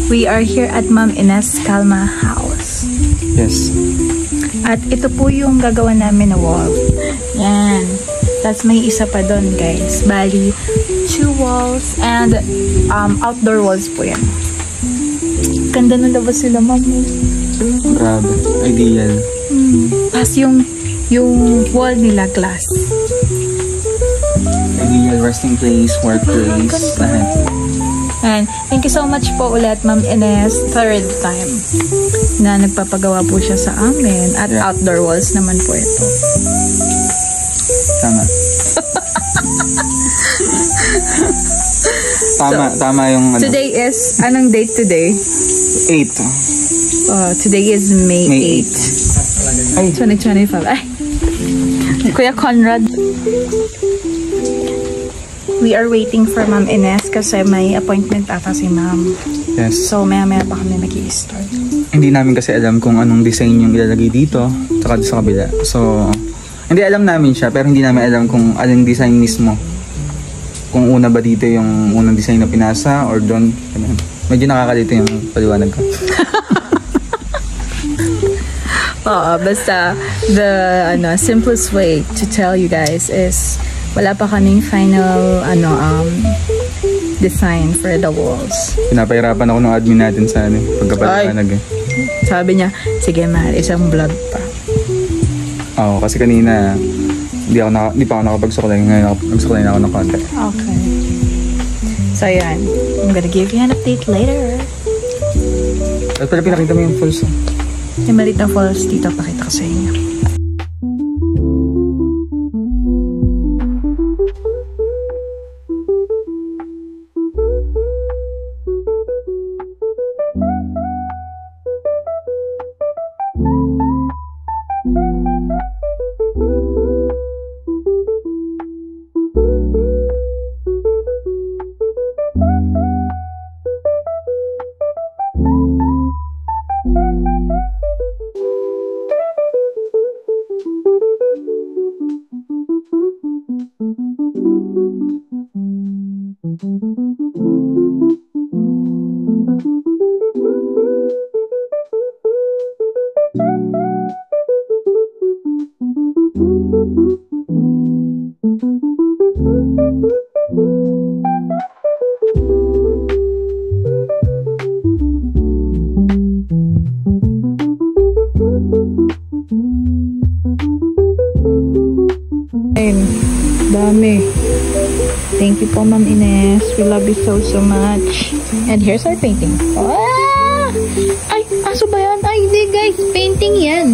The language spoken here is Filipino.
We are here at Ma'am Ines Calma house. Yes. At ito po yung gagawa namin na wall. Yan. Tapos may isa pa doon, guys. Bali, 2 walls and outdoor walls po yan. Ganda ng labas sila, Ma'am. Grabe. Ideal. Tapos yung wall nila glass. Ideal resting place, work place, lahat. And thank you so much po ulit, Ma'am Ines. 3rd time na nagpapagawa po siya sa amin. At outdoor walls naman po ito. Tama. Tama yung ano. Today is, anong date today? 8. Today is May 8. Ay. 2025. Ay! Kuya Conrad. We are waiting for Ma'am Ines kasi may appointment ata si Ma'am. Yes. So, maya-maya pa kami mag-i-start. Hindi namin kasi alam kung anong design yung ilalagay dito tsaka sa kabila. So, hindi alam namin siya pero hindi namin alam kung anong design mismo. Kung una ba dito yung unang design na pinasa or doon. Medyo nakakalito yung paliwanag ko. Basta the simplest way to tell you guys is wala pa kaming final design for the walls. Pinapahirapan ako ng admin natin sa pagkapaliwanag eh. Sabi niya, sige mahal, isang vlog pa. Oo, kasi kanina hindi pa ako nakapagsuklay. Ngayon nagsuklay na ako ng konti. Okay. So yan, I'm gonna give you an update later. At pala pinakita mo yung falls. Yung maliit na falls dito, pakita ko sa inyo. Dami. Thank you po, Ma'am Ines. We love you so much. And here's our painting. Ah! Ay, aso ba yan? Ay, hindi guys. Painting yan.